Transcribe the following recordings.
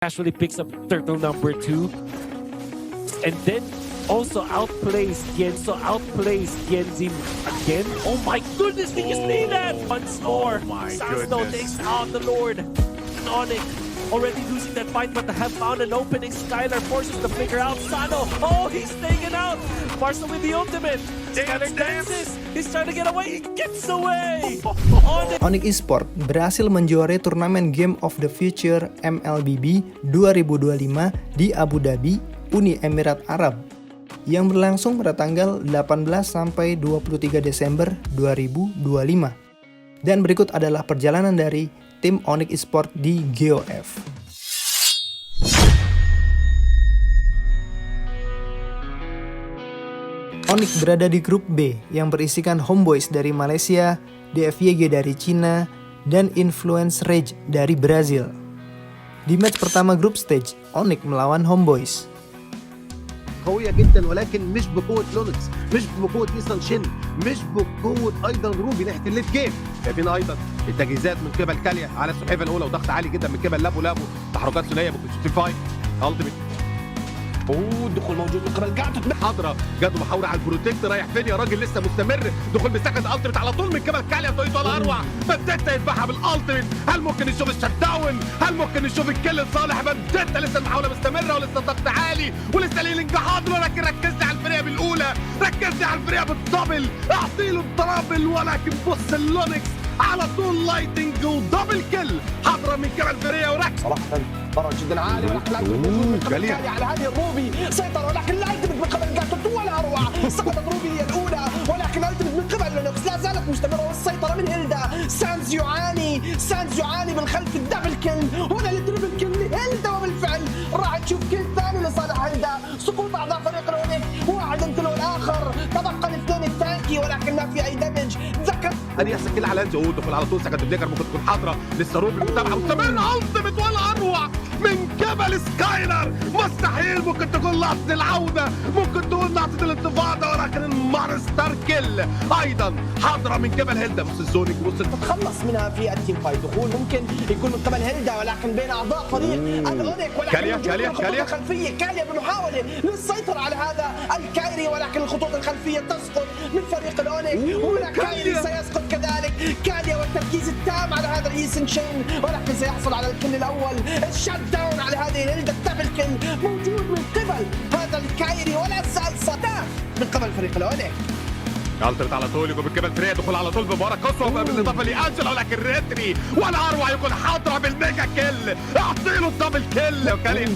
casually picks up turtle number 2. And then also outplays Genzin again. Oh my goodness, did you see that? Once more, Sasno takes out the Lord. And Onic already losing that fight, but have found an opening. Skylar forces the flicker out. Sano, oh, he's taken out. Marcel with the ultimate. Skylar dances. He's trying to get away. He gets away. Onic Esports berhasil menjuarai Turnamen Game of the Future MLBB 2025 di Abu Dhabi, Uni Emirat Arab, yang berlangsung pada tanggal 18 sampai 23 Desember 2025. Dan berikut adalah perjalanan dari tim Onic Esports di GOF. Onic berada di grup B yang berisikan Homeboys dari Malaysia, DFYG dari Cina, dan Influence Rage dari Brazil. Di match pertama grup stage, Onic melawan Homeboys. قوية جدا ولكن مش بقوة لونكس، مش بقوة نيسان شين، مش بقوة ايضا روبي ناحية الليت جيم. شايفين ايضا التجهيزات من قبل كاليا على السلحفاة الاولى وضغط عالي جدا من قبل لابو تحركات ثنائية ممكن 65 التيميت. دخول موجود من قبل جاتو حاضرة جاتو محاورة على البروتكت. رايح فين يا راجل؟ لسه مستمر. دخول بسكند التيميت على طول من قبل كاليا بطريقته ولا اروع. بنديتا يذبحها بالالتيميت. هل ممكن نشوف الشت داون؟ هل ممكن نشوف الكل لصالح بنديتا؟ لسه المحاولة مستمرة ولسه الضغط عالي ولسه ليلينج حاضر. ولكن ركزني على الفريق بالاولى، ركزني على الفريق بالدبل، اعطيله الدبل. ولكن بص اللونكس على طول لايتنج ودبل كل حاضرة من قبل فريق وركز صراحة ضرر جدا عالي. ولكن على هذه الروبي سيطر، ولكن لا التمت من قبل جاتو ولا اروع. سقطت روبي هي الاولى، ولكن التمت من قبل لونكس لا زالت مستمره والسيطره من هيلدا. سانز يعاني من خلف الدبل كل. هنا التريبل كل لهيلدا، وبالفعل راح نشوف كل ثاني لصالح هيلدا. سقوط اعضاء فريق الاونيك، واحد تلو الاخر. تبقى الاثنين التانكي ولكن ما في اي دمج. ذكر ان يحصل كل على انزو دخل على طول. سكند بليكر ممكن تكون حاضره. لسه روبي المتابعه مستمره. التمت ولا اروع من قبل سكايلر. مستحيل ممكن تكون لحظة العودة، ممكن تكون لحظة الانتفاضة. ولكن المارستر كل أيضا حاضرة من قبل هيلدا. بس الزونيك وصل تتخلص منها في التيم فايت. دخول ممكن يكون من قبل هيلدا، ولكن بين أعضاء فريق الأونيك. ولكن كاليا الخلفية. كاليا بمحاولة للسيطرة على هذا الكايري، ولكن الخطوط الخلفية تسقط من فريق الأونيك. وهنا كايري سيسقط كذلك. كاليا والتركيز التام على هذا الإيسن شين، ولكن سيحصل على الكل الأول. الشات داون على هذه الهيلدا. الدبل كل موجود من قبل هذا الكايري، ولا زال صدام من قبل فريق الأونيك. التمت على طول يكون من قبل فريق. دخول على طول بمباراة قصوى بالاضافه لانجلا. ولكن ريتري ولا اروع يكون حاضره بالميجا كيل. اعطيله الدبل كيل. وكاليا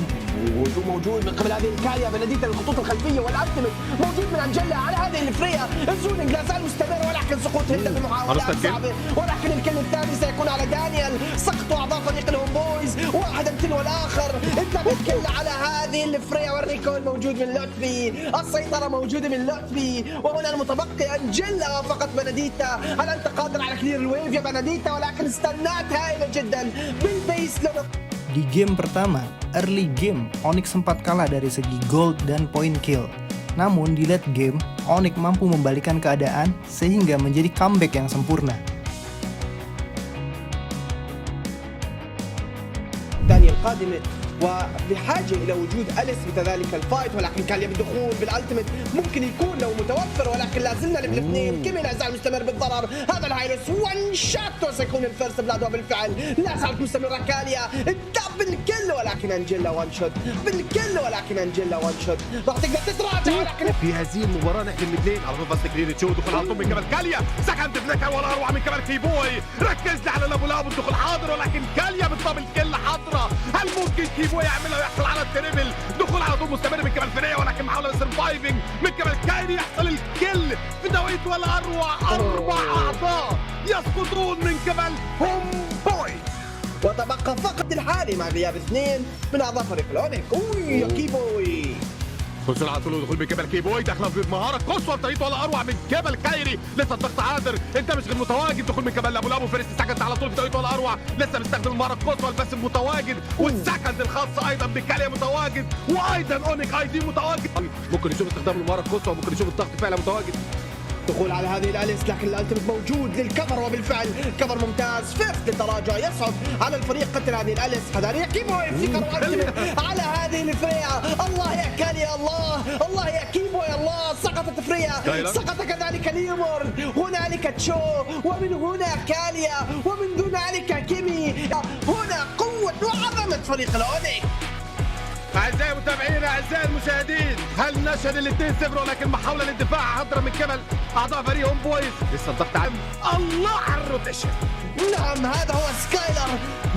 موجود من قبل هذه الكاليا. بنديتا للخطوط الخلفيه والالتيميت موجود من انجلا على هذه الفريا. الزونينج لا زال مستمر، ولكن سقوط هيلدا بمحاولات صعبه. ولكن الكل الثاني سيكون على دانيال. سقطوا اعضاء فريق الهومبويز واحدا تلو الاخر. الدبل كيل على هذه الفريا، والريكول موجود من لوتبي. السيطره موجوده من لوتبي. وهنا المتبقي انجلا فقط. بنديتا هل انت قادر على كلير الويف يا بنديتا؟ ولكن استنات هائله جدا بالبيس. Di game pertama, early game, Onic sempat kalah dari segi gold dan point kill. Namun di late game, Onic mampu membalikkan keadaan sehingga menjadi comeback yang sempurna. دانيال قادمة وبحاجة إلى وجود أليس بذلك الفايت. ولكن كاليا بالدخول بالألتيميت ممكن يكون لو متوفر، ولكن لا زلنا بالاثنين. كيمي لا زال مستمر بالضرر. هذا الهايروس وان شات وسيكون الفيرست بلاد. وبالفعل لا زالت مستمرة كاليا. الدبل كل، ولكن انجلا وان شوت بالكل. ولكن انجلا وان شوت راح تقدر تتراجع. ولكن في هذه المباراة ناحية الميدلين على طول فاست كلين تشو. دخول على طول من قبل كاليا. سكند بليكر ولا اروع من قبل كيبوي. ركزنا على لابو الدخول حاضر، ولكن كاليا بالدبل كل حاضرة. هل ممكن كيبوي يعملها ويحصل على التريبل؟ دخول على طول مستمر من قبل فريق، ولكن محاولة سرفايفنج من قبل كايري. يحصل الكل في دويت ولا اروع. 4 اعضاء يسقطون من قبل هوم بوي. وتبقى فقط الحالي مع غياب 2 من اعضاء فريق الاونيك. يا كيبوي وصل على طول دخول من قبل كيبوي. داخله بمهاره قصوى بطريقته ولا اروع من قبل كايري. لسه الضغط عادر. انت مش غير متواجد. دخول من قبل لابو فيرست سكند على طول بطريقته ولا اروع. لسه بيستخدم المهاره القصوى. الباسم متواجد، والسكند الخاصه ايضا بكاليا متواجد، وايضا اونيك اي دي متواجد. ممكن نشوف استخدام المهاره القصوى، ممكن نشوف الضغط فعلا متواجد. دخول على هذه الاليس لكن الالتيميت موجود للكفر وبالفعل كفر ممتاز. فيرست للتراجع يصعد على الفريق قتل هذه الاليس. هذا كيمو يفتكر الالتيميت على هذه الفريا. الله يا كاليا الله يا كيمو يا الله. سقطت فريا سقط كذلك ليومورد. هنالك تشو ومن هنا كاليا ومن هنالك كيمي. هنا قوة وعظمة فريق الأونيك. أعزائي المتابعين أعزائي المشاهدين، هل نشهد الاثنين 0 ولكن محاولة للدفاع حضرة من قبل أعضاء فريق هوم بويز. لسه الضغط على الله على الروتيشن. نعم هذا هو سكايلر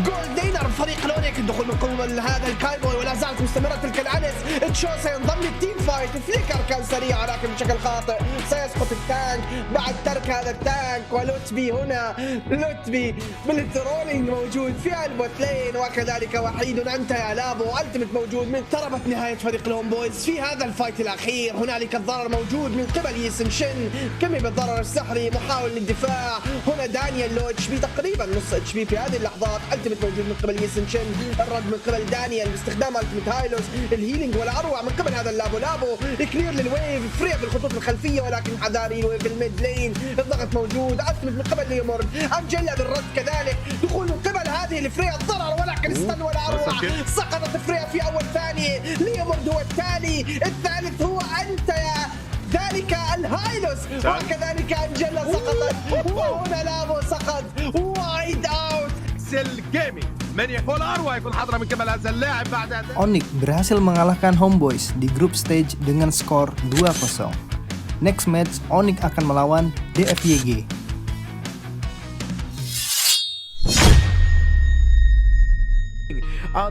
جول دينر فريق الأونيك. الدخول من قوة هذا الكايبوي ولا زالت مستمرة تلك العنس. تشو سينضم للتيم فايت. فليكر كان سريع ولكن بشكل خاطئ سيسقط التانك بعد ترك هذا التانك. ولوتبي هنا لوتبي بالترولينج موجود في البوتلين وكذلك وحيد أنت يا لابو. التيميت موجود من اقتربت نهاية فريق الهوم بويز في هذا الفايت الأخير. هنالك الضرر موجود من قبل يسن شن. كمي بالضرر السحري محاول للدفاع. هنا دانيال لو اتش بي تقريبا نص اتش بي في هذه اللحظات. التيميت موجود من قبل يسن شن. الرد من قبل دانيال باستخدام التيميت هايلوس. الهيلينج ولا اروع من قبل هذا اللابو. كلير للويف فريا بالخطوط الخلفيه ولكن حذاري الويف الميد لين. الضغط موجود. التيميت من قبل ليومورد. انجيلا بالرد كذلك. دخول من قبل هذه الفريا الضرر ولكن استن ولا اروع. سقطت فريا في اول ثانيه. ليومورد هو التالي. الثالث هو انت يا ذلك الهايلوس وكذلك انجيلا سقطت. وهنا لابو سقط. وايد اوت. سيل جيمنج من يقول أروع يكون حاضرة من قبل هذا اللاعب بعد هذا. Onic berhasil mengalahkan Homeboys di grup stage dengan skor 2-0. Next match, Onic akan melawan DFYG.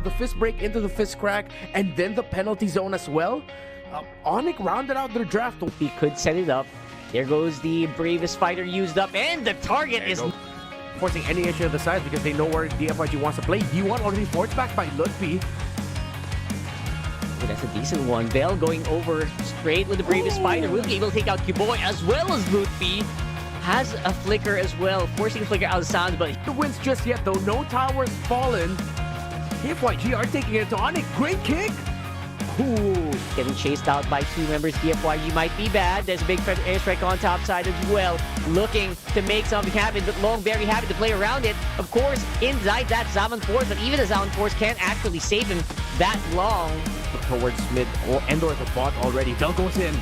The fist break into the fist crack and then the penalty zone as well. Onic rounded out their draft. He could set it up. There goes the bravest fighter used up, and the target is Forcing any issue of the sides because they know where DFYG wants to play. D1 already forced back by Lutpii. That's a decent one. Bell going over straight with the bravest fighter. Will be able to take out Kiboy as well as Lutpii. Has a flicker as well, forcing a flicker out of sound, but The wins just yet though. No towers fallen. DFYG are taking it to Onic. Great kick. ooh, getting chased out by two members. DFYG might be bad. There's a big airstrike on top side as well. Looking to make something happen, but Long very happy to play around it. Of course, inside that Zaman Force, but even the Zaman Force can't actually save him that long. Towards mid or Endor the bot already. Bell goes in.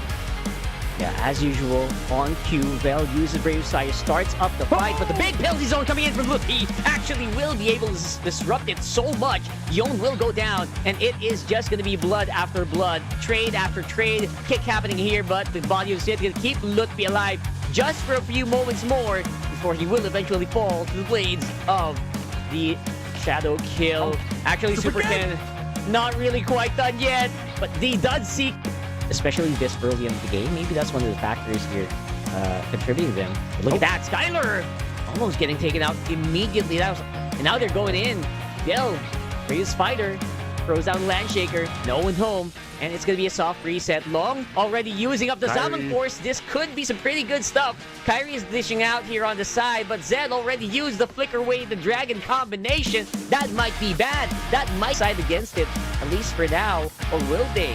Yeah, as usual, on cue, Vel uses Brave Sire, starts up the fight, but the big penalty zone coming in from Lutpii actually will be able to disrupt it so much. Yon will go down, and it is just going to be blood after blood, trade after trade, kick happening here, but the body of Sid going to keep Lutpii alive just for a few moments more before he will eventually fall to the blades of the Shadow Kill. Actually, Super Ken, not really quite done yet, but he does seek, especially this early in the game. Maybe that's one of the factors here contributing to them. But look at that, Skylar almost getting taken out immediately. And now they're going in. Yell, previous fighter, throws down Landshaker, no one home, and it's going to be a soft reset. Long already using up the Zaman Force. This could be some pretty good stuff. Kyrie is dishing out here on the side, but Zed already used the Flicker Wave, the Dragon combination. That might be bad. That might side against it, at least for now. Or will they?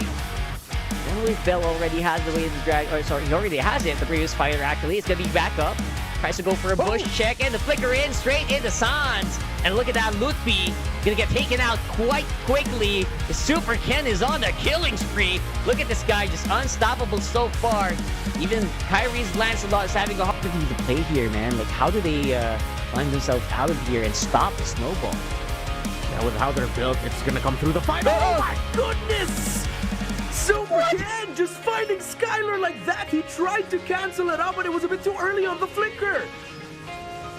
If Bell already has the way to drag, or sorry, he already has it. The previous fighter actually, it's gonna be back up. Tries to go for a bush check and the flicker in straight into Sans. And look at that, Lutpii gonna get taken out quite quickly. The Super Ken is on the killing spree. Look at this guy, just unstoppable so far. Even Kyrie's Lancelot is having a hard time to play here, man. Like, how do they find themselves out of here and stop the snowball? Yeah, with how they're built, it's gonna come through the fight. Oh my goodness! Super Ken just finding Skylar like that. He tried to cancel it out, but it was a bit too early on the flicker.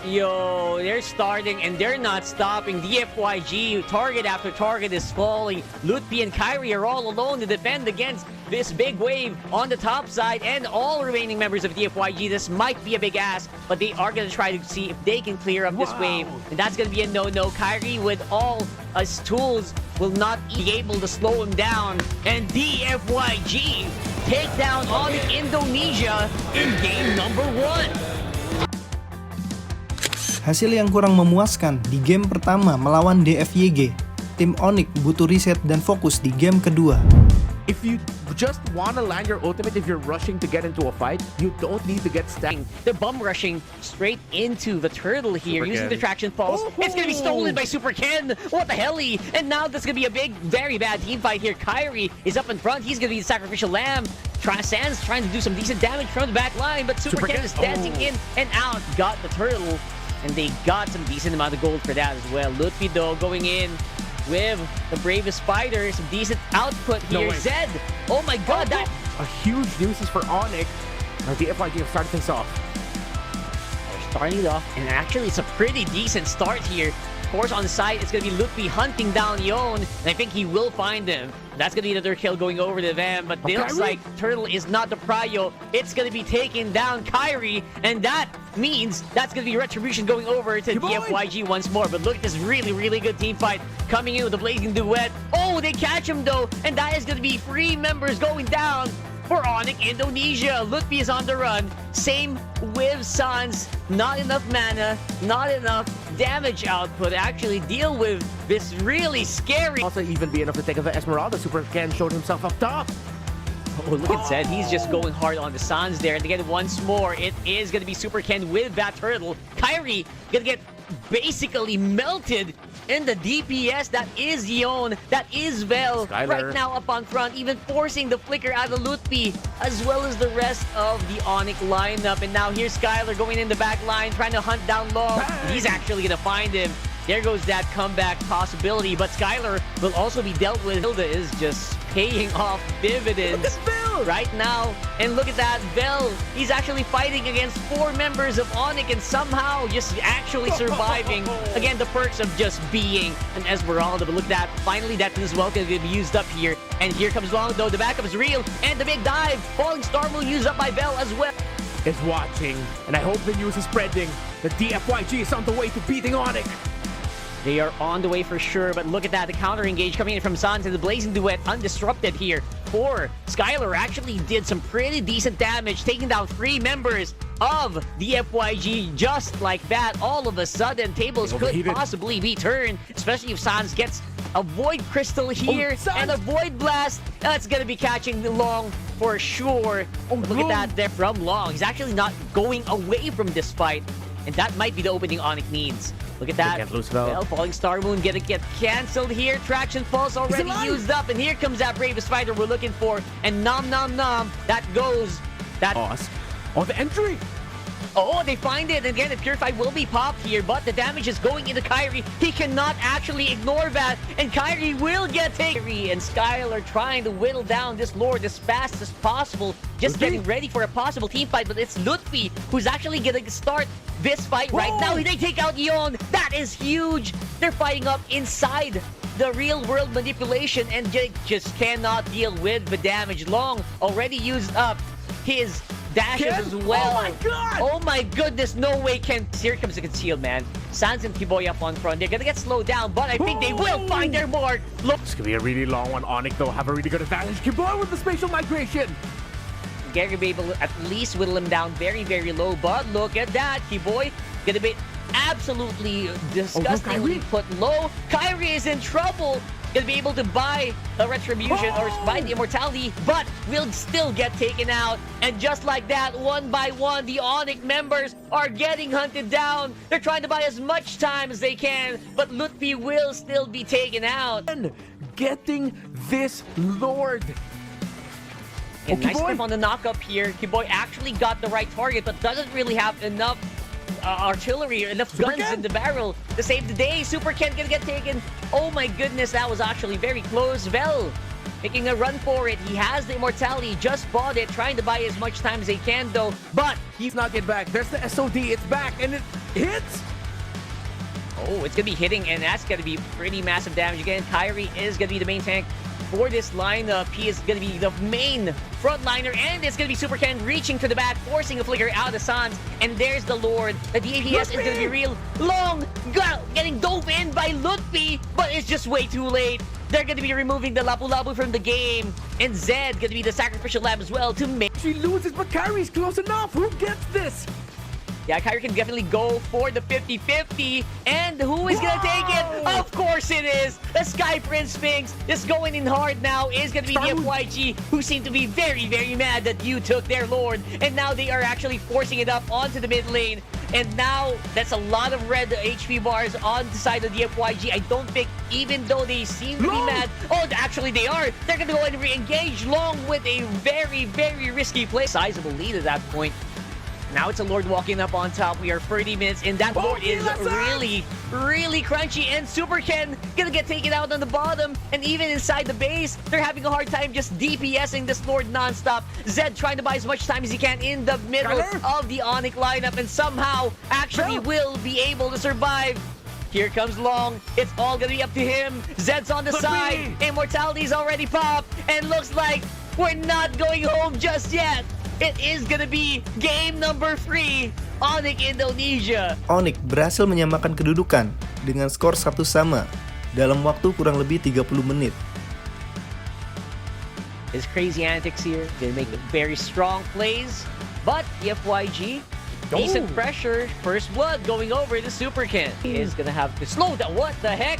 Yo, they're starting and they're not stopping. DFYG, target after target is falling. Lutpii and Kyrie are all alone to defend against this big wave on the top side, and all remaining members of DFYG. This might be a big ask, but they are going to try to see if they can clear up this wave, and that's going to be a no-no. Kyrie, with all his tools, will not be able to slow him down, and DFYG take down Onic Indonesia in game number 1. Hasil yang kurang memuaskan di game pertama melawan DFYG. Tim Onic butuh reset dan fokus di game kedua. if you just want to land your ultimate, if you're rushing to get into a fight, you don't need to get stacked. They're bum rushing straight into the turtle here, using the traction falls. It's gonna be stolen by Super Ken. What the hell? And now that's gonna be a big, very bad team fight here. Kyrie is up in front. He's gonna be the sacrificial lamb. Sans trying to do some decent damage from the back line, but Super Ken is dancing in and out. Got the turtle, and they got some decent amount of gold for that as well. Lutpii though going in with the bravest fighter, some decent output here. Zed, oh my god, that a huge nuisance for Onic. The DFYG have started things off. They're starting it off, and actually it's a pretty decent start here. Of course, on the side, it's going to be Lutpii hunting down Yon, and I think he will find him. That's going to be another kill going over to them, but it looks like Turtle is not the prio. It's going to be taking down Kyrie, and that means that's going to be retribution going over to DFYG once more. But look at this really, really good team fight coming in with the blazing duet. Oh, they catch him though, and that is going to be 3 members going down for Onic Indonesia. Lutpii is on the run. Same with Sans. Not enough mana, not enough damage output to actually deal with this really scary. Also even be enough to take over Esmeralda. Super Ken showed himself up top. Oh, look at Zed. He's just going hard on the Sans there. And again, once more, it is going to be Super Ken with that turtle. Kyrie going to get basically melted in the DPS. That is Yon. That is Vel. Skylar right now up on front, even forcing the flicker out of Lutpii, as well as the rest of the Onic lineup. And now here's Skylar going in the back line, trying to hunt down Long. He's actually going to find him. There goes that comeback possibility, but Skylar will also be dealt with. Hilda is just paying off dividends right now. And look at that, Vel. He's actually fighting against 4 members of Onic and somehow just actually surviving. Again, the perks of just being an Esmeralda. But look at that. Finally, that is welcome to be used up here. And here comes Long, though. The backup is real. And the big dive. Falling Star will use up by Vel as well. Is watching, and I hope the news is spreading. The DFYG is on the way to beating Onic. They are on the way for sure, but look at that. The counter engage coming in from Sans and the blazing duet undisrupted here. For Skylar actually did some pretty decent damage, taking down 3 members of the FYG just like that. All of a sudden, tables could possibly be turned, especially if Sans gets a Void Crystal here and a Void Blast. That's going to be catching Long for sure. Look at that there from Long. He's actually not going away from this fight, and that might be the opening Onic needs. Look at that. Well, Falling Star Moon gonna get canceled here. Traction Falls already used up. And here comes that bravest fighter we're looking for. And nom nom nom. That goes. That. Oh, the entry. Oh, they find it. And again, the Purify will be popped here. But the damage is going into Kyrie. He cannot actually ignore that. And Kyrie will get taken. And Skylar trying to whittle down this Lord as fast as possible. Just getting ready for a possible team fight. But it's Lutpii who's actually gonna start this fight right now. They take out Yon. That is huge. They're fighting up inside the real world manipulation, and Jake just cannot deal with the damage. Long already used up his dashes as well. Oh my god! Oh my goodness, no way Ken. Here comes the concealed man. Sans and Kiboy up on front. They're gonna get slowed down, but I think they will find their mark. Look. It's gonna be a really long one. Onic though have a really good advantage. Kiboy with the spatial migration. Gary be able to at least whittle him down very, very low. But look at that. Kiboy gonna be absolutely disgustingly put low. Kyrie is in trouble. Gonna be able to buy a retribution or buy the immortality, but will still get taken out. And just like that, one by one, the Onic members are getting hunted down. They're trying to buy as much time as they can, but Lutpii will still be taken out. And getting this Lord. And nice clip on the knock-up here. Kiboy actually got the right target, but doesn't really have enough artillery or enough guns in the barrel to save the day. Super Ken gonna get taken. Oh my goodness, that was actually very close. Vel making a run for it. He has the immortality, just bought it, trying to buy as much time as he can though, but he's not get back. There's the SOD, it's back, and it hits. Oh, it's gonna be hitting, and that's gonna be pretty massive damage. Again, Kyrie is gonna be the main tank for this lineup. He is going to be the main frontliner, and it's going to be Super Ken reaching to the back, forcing a flicker out of Sans, and there's the Lord. The DPS is going to be real. Long, getting dove in by Lutpii, but it's just way too late. They're going to be removing the Lapu Lapu from the game, and Zed going to be the sacrificial lamb as well to make. She loses, but Kyrie's close enough. Who gets this? Yeah, Kyrie can definitely go for the 50-50. And who is going to take it? Of course it is. The Sky Prince Sphinx just going in hard now is going to be DFYG, who seem to be very, very mad that you took their Lord. And now they are actually forcing it up onto the mid lane. And now that's a lot of red HP bars on the side of DFYG. I don't think, even though they seem to be mad, oh, actually they are. They're going to go and re-engage Long with a very, very risky play. Sizable lead at that point. Now it's a Lord walking up on top. We are 30 minutes in. That Lord is really, really crunchy. And Super Ken gonna get taken out on the bottom. And even inside the base, they're having a hard time just DPSing this Lord nonstop. Zed trying to buy as much time as he can in the middle of the Onic lineup. And somehow actually will be able to survive. Here comes Long. It's all gonna be up to him. Zed's on the side. Immortality's already popped. And looks like we're not going home just yet. It is gonna be game number 3, Onic Indonesia. Onic berhasil menyamakan kedudukan dengan skor 1 sama dalam waktu kurang lebih 30 menit. His crazy antics here, gonna make very strong plays, but DFYG, decent pressure, first blood going over to Super Ken. He is gonna have to slow down. What the heck?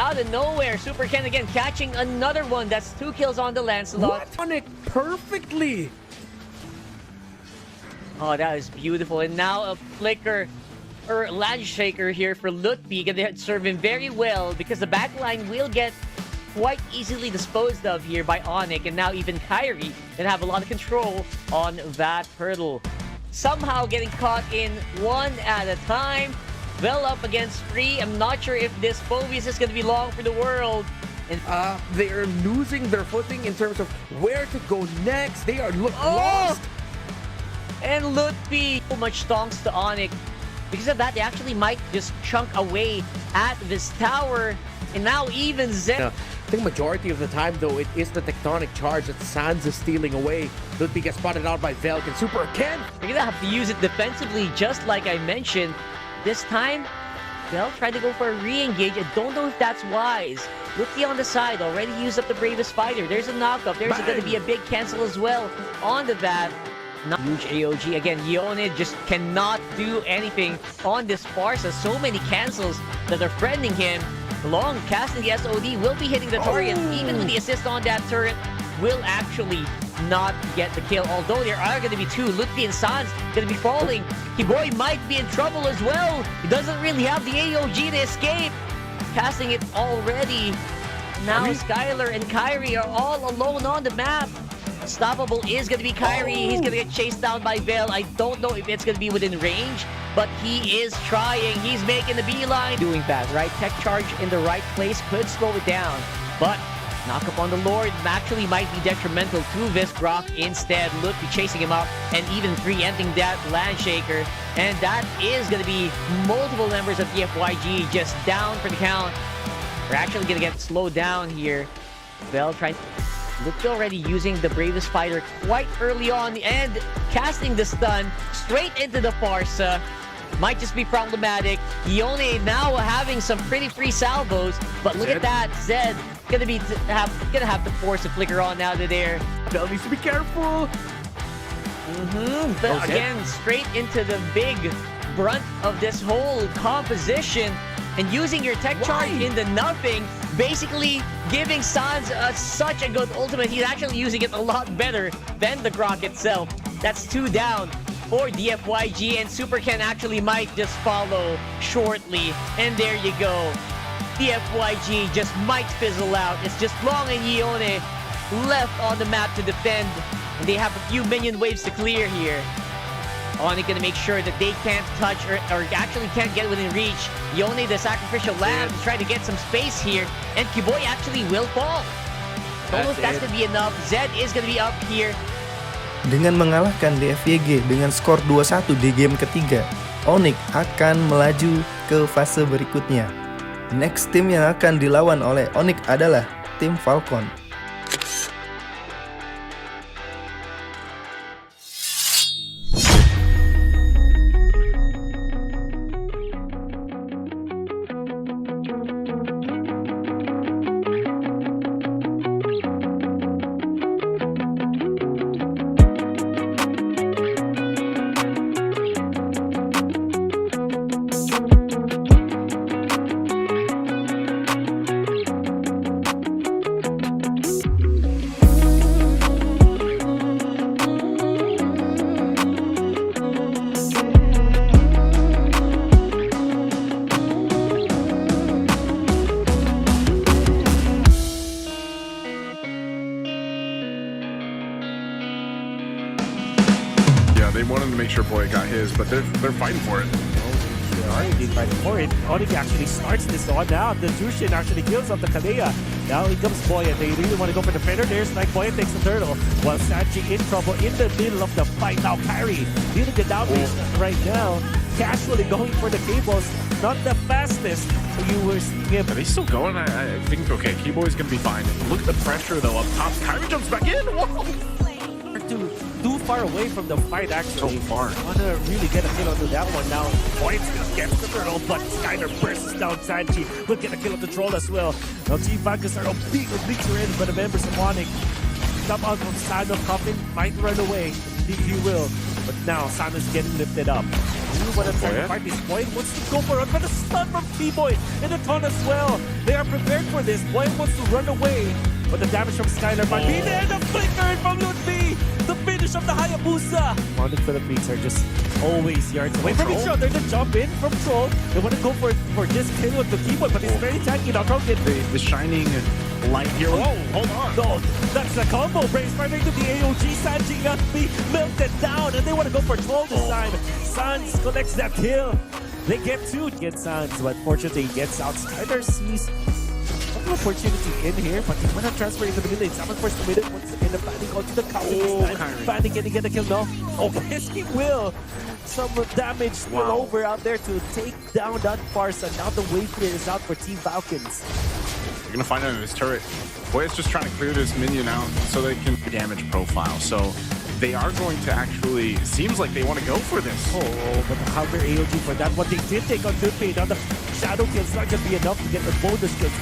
Out of nowhere, Super Ken again catching another one. That's 2 kills on the Lancelot. Onic perfectly. Oh, that is beautiful. And now a flicker or land shaker here for Lutpii. Gonna serve him very well because the backline will get quite easily disposed of here by Onic. And now even Kyrie gonna have a lot of control on that hurdle. Somehow getting caught in 1 at a time. Well up against 3. I'm not sure if this Phobius is gonna be long for the world. And they are losing their footing in terms of where to go next. They are lost. And Lutpii, so much stonks to Onic. Because of that, they actually might just chunk away at this tower. And now even Zed. I think majority of the time, though, it is the tectonic charge that Sans is stealing away. Lutpii gets spotted out by Velk and Super Ken. They're gonna have to use it defensively, just like I mentioned. This time, Velk tried to go for a re-engage. I don't know if that's wise. Lutpii on the side already used up the bravest fighter. There's a knockup. There's gonna be a big cancel as well on the bat. Not huge AOG. Again, Yone just cannot do anything on this Farsa. So many cancels that are friending him. Long casting the SOD will be hitting the target. Even with the assist on that turret, will actually not get the kill. Although there are going to be 2. Lutpii and Sans going to be falling. Kiboy might be in trouble as well. He doesn't really have the AOG to escape. Casting it already. Now Skylar and Kyrie are all alone on the map. Stoppable is going to be Kyrie. He's going to get chased down by Vel. I don't know if it's going to be within range, but he is trying. He's making the beeline. Doing that, right? Tech charge in the right place could slow it down, but knock up on the Lord actually might be detrimental to Visgrok instead. Lutpii chasing him up and even preempting that land shaker. And that is going to be multiple members of DFYG just down for the count. We're actually going to get slowed down here. Vel trying to... Lutpii already using the bravest fighter quite early on and casting the stun straight into the Farsa. Might just be problematic. Yone now having some pretty free salvos, but look at that. Zed gonna have to force a flicker on out of there. Bell needs to be careful. But again, straight into the big brunt of this whole composition. And using your tech charge into nothing, basically giving Sans such a good ultimate. He's actually using it a lot better than the Grok itself. That's 2 down for DFYG, and Super Ken actually might just follow shortly. And there you go. DFYG just might fizzle out. It's just Long and Yone left on the map to defend. And they have a few minion waves to clear here. Onic gonna make sure that they can't touch or actually can't get within reach. Yone, the sacrificial lamb, to try to get some space here. And Kiboy actually will fall. Don't know if that's gonna be enough. Zed is gonna be up here. Dengan mengalahkan DFYG dengan skor 2-1 di game ketiga, Onic akan melaju ke fase berikutnya. Next tim yang akan dilawan oleh Onic adalah tim Falcon. They wanted to make sure Boy got his, but they're fighting for it. Already fighting for it. Onic actually starts this one out. The Jushin actually kills off the Kalea. Now here comes Boy, and they really want to go for the Predator. There's like Boy takes the turtle, while Sanji in trouble in the middle of the fight. Now Kyrie dealing the damage right now. Casually going for the cables. Not the fastest. You were seeing him. Are they still going? I think, okay, Keyboy's going to be fine. Look at the pressure, though, up top. Kyrie jumps back in. Whoa! Too far away from the fight, actually. So far. Wanna really get a kill onto that one now. Points gets the turtle, but Skylar bursts down Sanji. Will get a kill on the troll as well. Now Team Falcons are being obliterated in, but the members of Onic come out from Sano. Coffin might run away. He will. But now Sano's getting lifted up. You want to try to fight this. Boy wants to go for it, but a stun from T-Boy and a ton as well. They are prepared for this. Boy wants to run away, but the damage from Skylar might be there. The flicker from Lutpii. The finish of the Hayabusa. Onic Philippines are just always yards away from each other. They jump in from Troll. They want to go for this kill with the T-Boy, but it's very tanky. Now Troll gets The shining light here. Whoa, hold on. no, that's the combo. Brace right into the AOG. Sanji got be melted down, and they want to go for Troll this time. Sans collects that kill. They get two against Sans, but fortunately he gets out. Skylar sees an opportunity in here, but he went to transfer into the mid lane. Someone forced the mid lane once again. The Fanny onto the counter this time. Fanny, can he get a kill? No. Oh, yes, he will. Some damage still over out there to take down that Farsa. Now the wave clear is out for Team Falcons. You're going to find him in his turret. Boy is just trying to clear this minion out so they can damage profile. So they are going to actually, seems like they want to go for this. Oh, but the counter AOG for that one. They did take on Lutpii. Now the shadow kill's not going to be enough to get the bonus kills.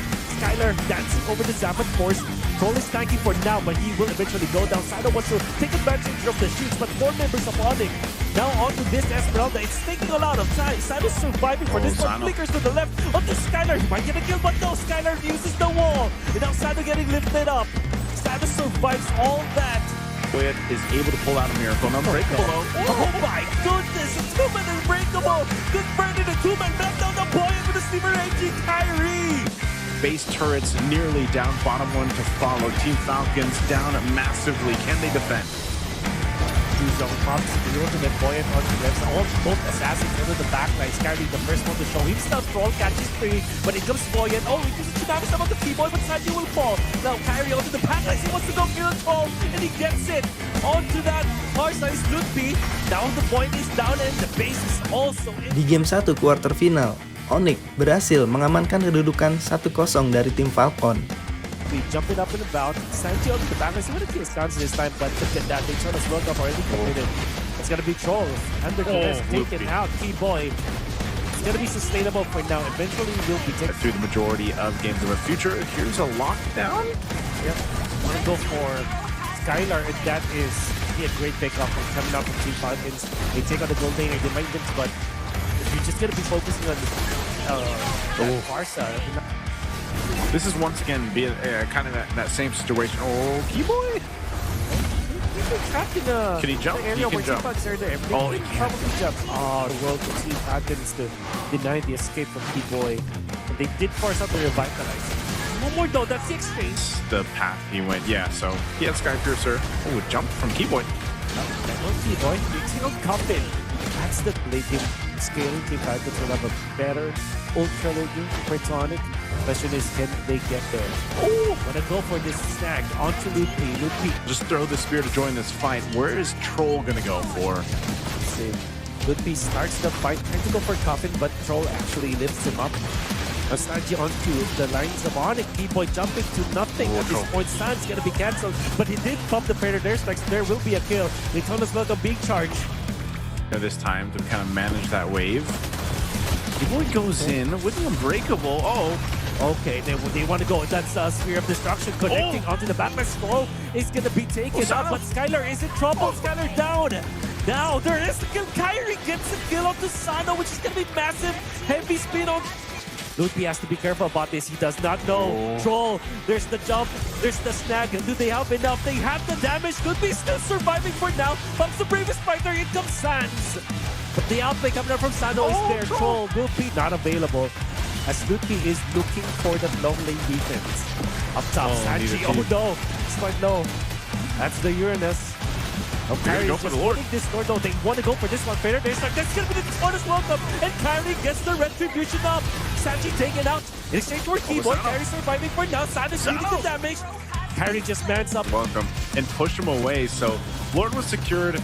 Skylar dancing over the Zapad Force. Troll is tanky for now, but he will eventually go down. Sino wants to take advantage of the shoots, but 4 members of Onic now onto this Esmeralda. It's taking a lot of time. Sino's surviving for this one. Flickers to the left onto Skylar. He might get a kill, but no. Skylar uses the wall. And now Sino getting lifted up. Sino survives all that. Boyd is able to pull out a miracle. Unbreakable. Oh my goodness! A 2-man unbreakable! Converted a 2-man back down the point with the Steamer AG Kyrie! Base turrets nearly down, bottom one to follow. Team Falcons down massively. Can they defend? Two zone pops, the ultimate Boyan on the left. Both assassins into the backline. Skylar the first one to show himself. Troll catches free, but it comes Boyan. Oh, he uses Tsunami on the T-Boy, but Sanji will fall. Now Kyrie onto the backline. He wants to go kill Troll, and he gets it. Onto that Farsa is Lutpii. Now the point is down, and the base is also in. Di game 1 quarter final, Onic berhasil mengamankan kedudukan 1-0 dari tim Falcon. Jumping up and about, Sanji onto the backline. See what it kills Sans this time, but look at that. They turn us look up already committed. It's gonna be Troll. And the taken out. T-Boy. It's gonna be sustainable for now. Eventually we'll be taken Through the majority of games of the future. Here's a lockdown. Yep. Want to go for Skylar, and that is a great pickup coming out from Team Falcons. They take on the gold lane, they might win, but if you're just gonna be focusing on Farsa. This is once again kind of that same situation. Oh, Keyboy! Can he jump? He can jump. Oh, he can probably jump. Oh, the world of Team Falcons to deny the escape from Keyboy. And they did force out the revitalize. One more though, that's the exchange. The path he went, yeah, so he had Sky Piercer. Oh, a jump from Keyboy. Keyboy, you don't come in. That's the late game scaling. Team Falcons will have a better ultra late game compared to Onic. Question is, can they get there? Oh, wanna go for this snag onto Lutpii. Just throw the spear to join this fight. Where is Troll gonna go for? Let's see. Lutpii starts the fight, trying to go for Coffin, but Troll actually lifts him up. Sanji onto the lines of Onic. Keyboy jumping to nothing at this point. San's gonna be cancelled, but he did pump the Predator strikes. There will be a kill. Daytona's not a big charge. This time to kind of manage that wave. Keyboy goes in with the unbreakable. Oh. Okay, they want to go. That's a Sphere of Destruction connecting onto the backline. Scroll is going to be taken out, but Skylar is in trouble. Skylar down. Now there is the kill. Kyrie gets a kill onto Sano, which is going to be massive. Heavy spin on. Lutpii has to be careful about this. He does not know. Troll, there's the jump, there's the snag. Do they have enough? They have the damage. Lutpii still surviving for now. Bumps the bravest fighter. In comes Sans. But the outplay coming up from Sano is there. Troll, Lutpii not available. As Lutpii is looking for that long lane defense. Up top, Sanji. Oh no, smart no. That's the Uranus. Oh, They're gonna go for the Lord. This Lord, no, they want to go for this one. Fader, there's like, that's gonna be the bonus welcome. And Kyrie gets the retribution up. Sanji taken out. In exchange for Keyboy, Kyrie surviving for now. Sanji's dealing the damage. Kyrie just mans up. Welcome. And pushed him away. So Lord was secured.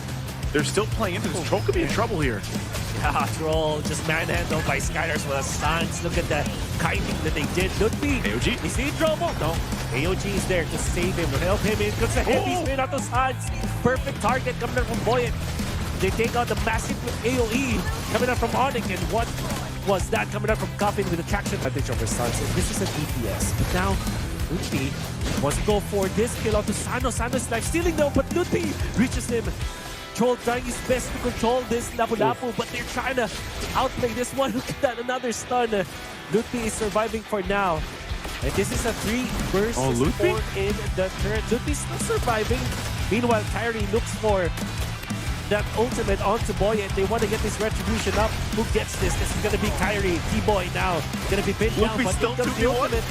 They're still playing into this. Troll could be in trouble here. Yeah, Troll just manhandled by Skylar as well as Sans. Look at the kiting that they did. Lutpii, AOG? is he in trouble? No. AOG is there to save him, to help him in. Because a heavy spin out of Sans. Perfect target coming out from Boyet. They take out the massive AOE coming out from Onic. And what was that coming out from Coffin with the traction advantage over Sans? This is a DPS. But now, Lutpii wants to go for this kill out to Sano. Sano's life stealing though, but Lutpii reaches him. Troll trying his best to control this Lapu-Lapu, but they're trying to outplay this one. Look at that, another stun. Lutpii is surviving for now. And this is a 3 versus 4 in the turret. Lutpii's still surviving. Meanwhile, Kyrie looks for that ultimate onto Boy, and they want to get this retribution up. Who gets this? This is going to be Kyrie. T-Boy now going to be pinned down, but still here comes the 2v1. ultimate.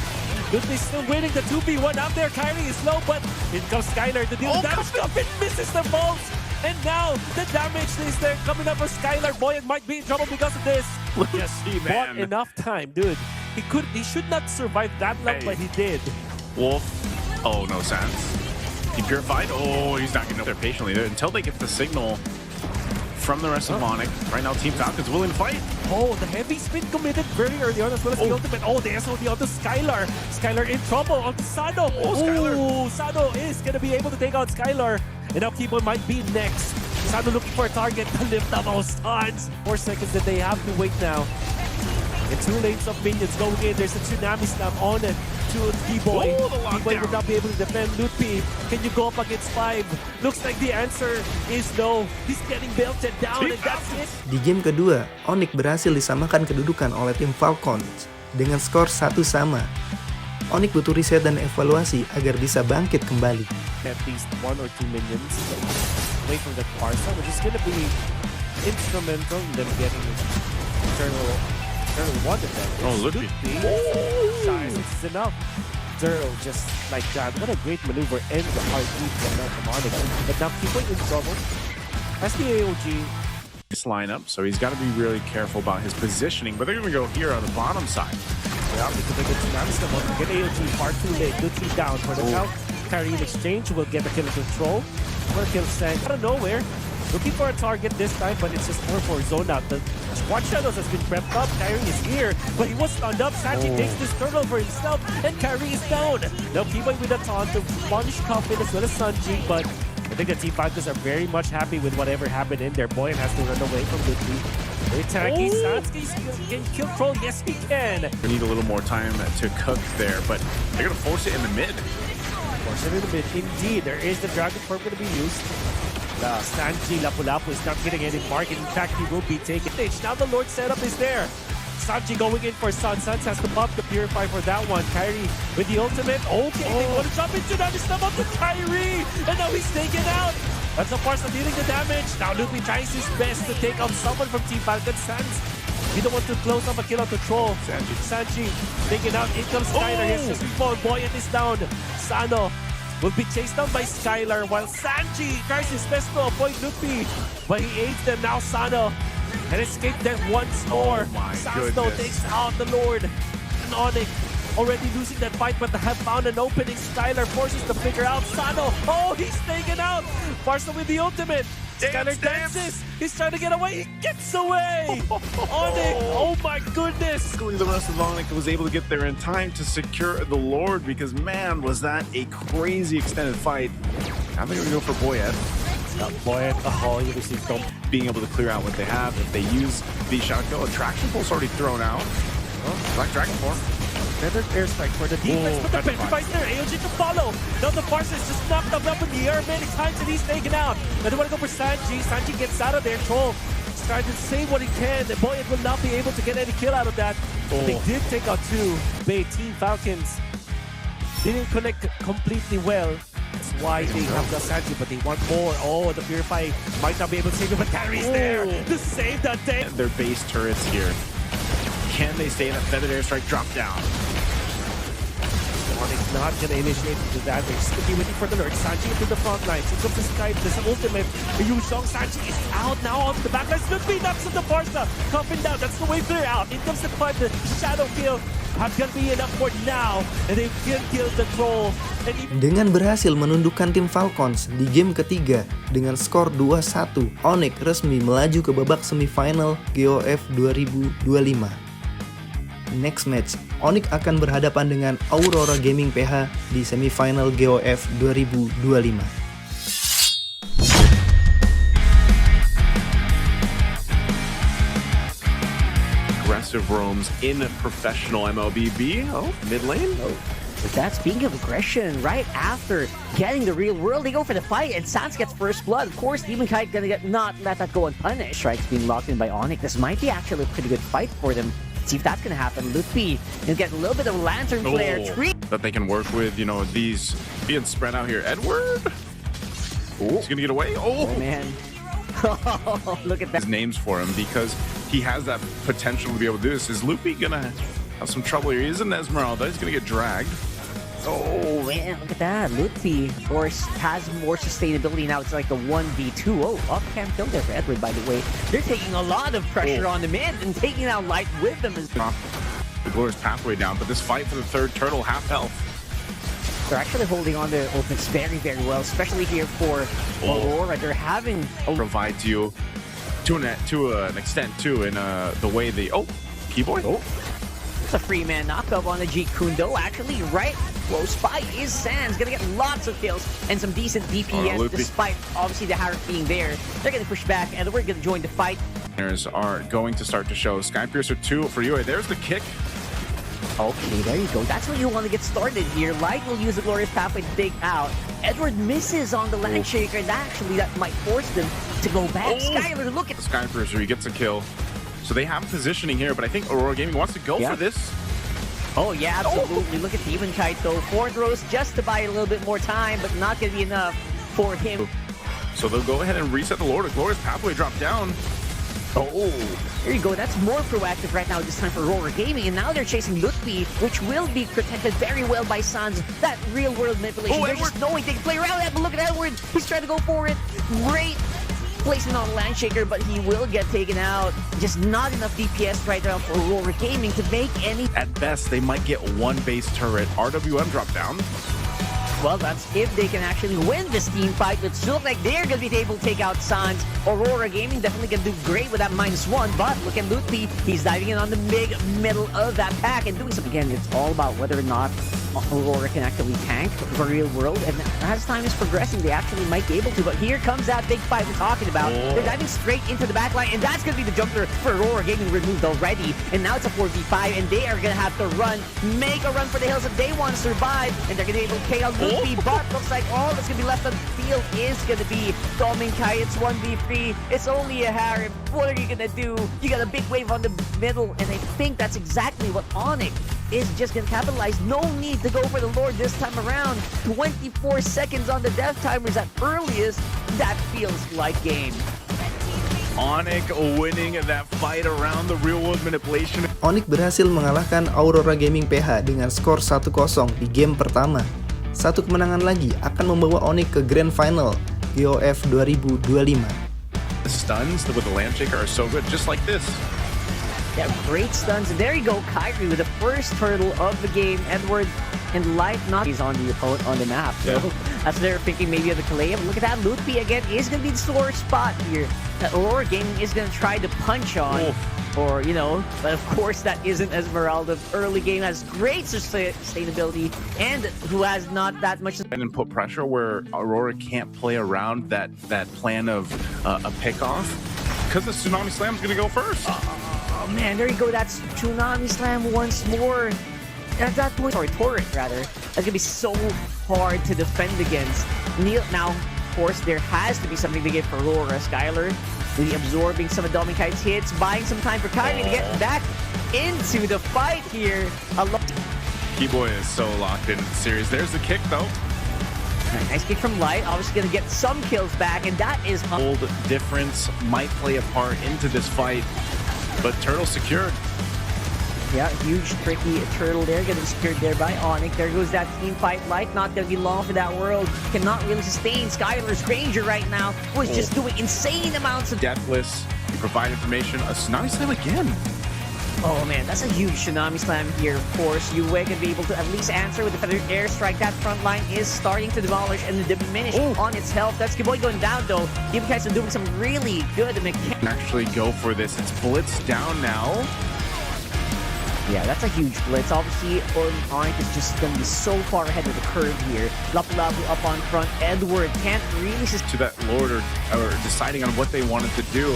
Lutpii's still winning the 2v1 out there. Kyrie is low, but in comes Skylar to deal with damage. Coffin misses the balls. And now the damage is there coming up for Skylar. Boy, it might be in trouble because of this. Just bought enough time, dude. He should not survive that long, but he did. Wolf. Oh, no sense. He purified. Oh, he's not going to there patiently there until they get the signal from the rest of Onic. Right now, Team Falcon's willing to fight. Oh, the heavy spin committed very early on as well as the ultimate. Oh, the SOD onto Skylar. Skylar in trouble onto Sano. Oh, Sano is going to be able to take out Skylar. And now Keyboy might be next. Sano looking for a target to lift up those stuns. 4 seconds that they have to wait now. And 2 lanes of minions going in. There's a tsunami slam on it to Keyboy. Keyboy will not be able to defend Lutpii. Can you go up against 5? Looks like the answer is no. He's getting belted down and that's it. Di game kedua, Onic berhasil disamakan kedudukan oleh tim Falcons dengan skor 1 sama. Onic butuh riset dan evaluasi agar bisa bangkit kembali. At least 1 or 2 minions away from that Parsa, which is going to be instrumental in them getting Eternal 1 defense. Oh, Lutpii. Size, it's enough. Zero, just like that. What a great maneuver and the heartbeat from Onic. But now Keyboy in trouble. That's the AOG. This lineup, so he's got to be really careful about his positioning, but they're going to go here on the bottom side. Yeah, because they get tsunami step on. Get AOG far too late. Lutpii down for the count. Kyrie in exchange will get the kill control. Will kill Sang out of nowhere. Looking for a target this time, but it's just more for zone out. The Squad Shadows has been prepped up. Kyrie is here, but he was stunned up. Sanji takes this turtle for himself, and Kyrie is down. Now Keyboy with a taunt to punish Coffin as well as Sanji, but I think the Team Falcons are very much happy with whatever happened in there. Boyan has to run away from Lutpii. Very tanky. Sanji can kill Troll. Yes, he can. We need a little more time to cook there, but they're going to force it in the mid. Force it in the mid. Indeed, there is the Dragon Form going to be used. Sanji Lapu-Lapu is not getting any mark. In fact, he will be taken. Now the Lord setup is there. Sanji going in for Sun. Sun has to pop the Purify for that one. Kyrie with the ultimate. Okay, they want to jump into that. It's up to Kyrie. And now he's taken out. That's of course dealing the damage. Now Lutpii tries his best to take out someone from Team Falcon. Sans. He don't want to close up a kill out to Troll. Sanji taken out. In comes Skylar. Here's his respawn. Boyan is down. Sano will be chased down by Skylar while Sanji tries his best to avoid Lutpii. But he aids them now. Sano and escaped them once more. Sano takes out the Lord. And Onic already losing that fight, but they have found an opening. Skylar forces to figure out Sano. Oh, he's taken out. Parcel with the ultimate. Skylar dances. He's trying to get away. He gets away. Onic. Oh my goodness. The rest of Onic was able to get there in time to secure the Lord because, man, was that a crazy extended fight. Now they're going to go for Boyet. Boyet. Oh, you see them being able to clear out what they have. If they use the shotgun, attraction pulse already thrown out. Black Dragon Form. Better airstrike for the defense, but the Petrify's there. AOG to follow. Now the Farsa is just knocked up in the air many times and he's taken out. Now they want to go for Sanji. Sanji gets out of there. Troll is trying to save what he can. The Boyet will not be able to get any kill out of that. They did take out 2. Bay Team Falcons didn't connect completely well. That's why they have the Sanji, but they want more. Oh, the Purify might not be able to save it, but Carrie's there to save that day. Their base turrets here. Can they stay in a feathered airstrike drop down? Onic not gonna initiate into that. They're just gonna be waiting for the lurk. Sanji into the front lines. Here comes the Sky, this ultimate. Yuzhong Sanji is out now on the back lines. Lutpii knocks the Barca. Coffin down, that's the way they're out. In comes the Climb, the Shadow Kill. Not gonna be enough for now. And they can kill the troll. Dengan berhasil menundukkan tim Falcons di game ketiga dengan skor 2-1, Onic resmi melaju ke babak semifinal GOF 2025. Next match, Onic akan berhadapan dengan Aurora Gaming PH di semifinal GOF 2025. Aggressive roams in professional MLBB. Oh, mid lane. Oh. But that's speaking of aggression, right after getting the real world, they go for the fight, and Sans gets first blood. Of course, Demon Kite gonna not let that go unpunished. Strikes being locked in by Onic. This might be actually a pretty good fight for them. See if that's gonna happen. Lutpii will get a little bit of lantern flare. That they can work with, you know, these being spread out here. Edward? He's gonna get away. Oh man. Look at that. His names for him because he has that potential to be able to do this. Is Lutpii gonna have some trouble here? He's an Esmeralda. He's gonna get dragged. Oh man, look at that. Lutpii, of course, has more sustainability now. It's like a 1v2. Oh, off-cam kill there for Edward, by the way. They're taking a lot of pressure on the mid and taking out Light with them. The Glorious Pathway down, but this fight for the third turtle, half health. They're actually holding on to their ultimates very, very well, especially here for Aurora. They're having provides you to an extent too in the way they Keyboy. It's a free man knockup on the Jeet Kune Do. Actually, right close by is Sans. Gonna get lots of kills and some decent DPS despite obviously the Harriet being there. They're gonna push back and we're gonna join the fight. Are going to start to show. Skypiercer 2 for you. There's the kick. Okay, there you go. That's what you want to get started here. Light will use the Glorious Pathway to dig out. Edward misses on the Land Shaker. That might force them to go back. Skylar, look at the Skypiercer. He gets a kill. So they have positioning here, but I think Aurora Gaming wants to go for this. Oh, yeah, absolutely. Look at Demon Kite, though. 4 throws just to buy a little bit more time, but not going to be enough for him. So they'll go ahead and reset the Lord. The Glorious Pathway drop down. There you go. That's more proactive right now this time for Aurora Gaming. And now they're chasing Lutpii, which will be protected very well by Sans. That real-world manipulation. They're just knowing they can play around that, but look at Edward. He's trying to go for it. Great placement on Land Shaker, but he will get taken out. Just not enough DPS right now for Aurora Gaming to make any. At best, they might get one base turret. RWM drop down. Well, that's if they can actually win this team fight. It looks like they're going to be able to take out Sans. Aurora Gaming definitely going to do great with that -1, but look at Lutpii. He's diving in on the middle of that pack and doing something. Again, it's all about whether or not Aurora can actually tank for real world, and as time is progressing, they actually might be able to, but here comes that big fight we're talking about. They're diving straight into the back line, and that's going to be the jumper for Aurora Gaming removed already, and now it's a 4v5, and they are going to have to make a run for the hills if they want to survive, and they're going to be able to take out Lutpii, but looks like all that's going to be left on the field is going to be Dominkai. It's 1v3, it's only a harem. What are you going to do? You got a big wave on the middle, and I think that's exactly what Onic is just going to capitalize. No need to go for the Lord this time around. 24 seconds on the death timers at earliest. That feels like game. Onic winning that fight around the real world manipulation. Onic berhasil mengalahkan Aurora Gaming PH dengan skor 1-0 di game pertama. Satu kemenangan lagi akan membawa Onic ke Grand Final GOF 2025. The stuns with the Land Shaker are so good, just like this. Yeah, great stuns. And there you go, Kyrie with the first turtle of the game. Edward and Light not he's on the opponent on the map. So that's they're thinking maybe of the Kalea. Look at that. Lutpii again is going to be the sore spot here that Aurora Gaming is going to try to punch on. Or, you know, but of course that isn't Esmeralda. Early game has great sustainability and who has not that much. And put pressure where Aurora can't play around that plan of a pickoff. Because the Tsunami Slam is going to go first. Oh man, there you go. That's Tsunami Slam once more. Turret rather. That's gonna be so hard to defend against. Now, of course, there has to be something to get for Aurora. Skylar really absorbing some of Dominkai's hits, buying some time for Kyrie to get back into the fight here. Keyboy is so locked in the series. There's the kick though. Nice kick from Light. Obviously gonna get some kills back, and that is old difference might play a part into this fight. But Turtle secured. Yeah, huge, tricky turtle there, getting secured there by Onic. There goes that team fight light, not gonna be long for that world. Cannot really sustain Skylar's Ranger right now, was just doing insane amounts of Deathless, you provide information, a Tsunami Slam again. Oh man, that's a huge Tsunami Slam here, of course. Yue gonna be able to at least answer with the feather airstrike. That front line is starting to demolish and diminish on its health. That's Kiboy going down though. You guys are doing some really good mechanics. Actually go for this, it's Blitz down now. Yeah, that's a huge blitz. Obviously, Onic is just going to be so far ahead of the curve here. Lapu-Lapu up on front. Edward can't really... To that Lord or deciding on what they wanted to do.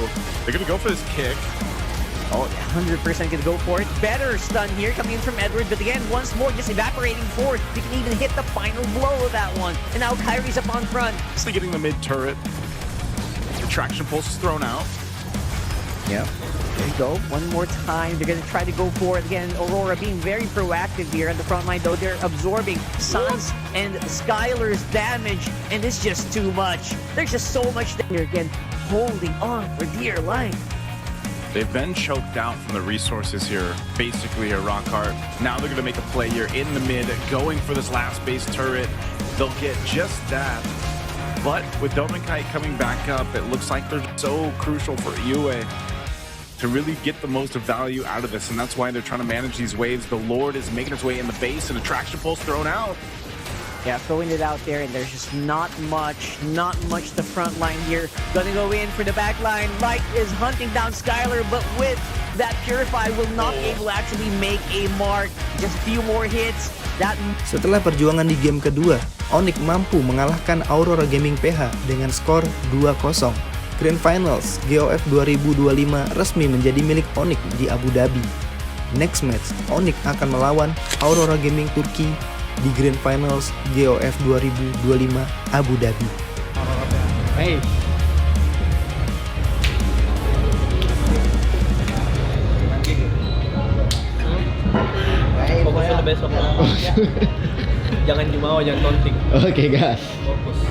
They're going to go for this kick. Oh, 100% going to go for it. Better stun here coming in from Edward. But again, once more, just evaporating forward. You can even hit the final blow of that one. And now Kyrie's up on front. Still getting the mid-turret. The traction pulse is thrown out. Yep. There you go. One more time. They're going to try to go for it again. Aurora being very proactive here on the front line, though. They're absorbing Sans and Skylar's damage, and it's just too much. There's just so much there again, holding on for dear life. They've been choked out from the resources here, basically here, Rockhart. Now they're going to make a play here in the mid, going for this last base turret. They'll get just that. But with Dominkite coming back up, it looks like they're so crucial for Yue to really get the most value out of this, and that's why they're trying to manage these waves. The Lord is making its way in the base, and a traction pulse thrown out. Yeah, throwing it out there, and there's just not much the front line here. Gonna go in for the back line. Light is hunting down Skylar, but with that Purify will not be able to actually make a mark. Just a few more hits. Setelah perjuangan di game kedua, Onic mampu mengalahkan Aurora Gaming PH dengan skor 2-0. Grand Finals GOF 2025 resmi menjadi milik Onic di Abu Dhabi. Next match, Onic akan melawan Aurora Gaming Turki di Grand Finals GOF 2025 Abu Dhabi. Hey. Fokus udah besok. Jangan jumawa, jangan taunting. Oke, gas. Fokus.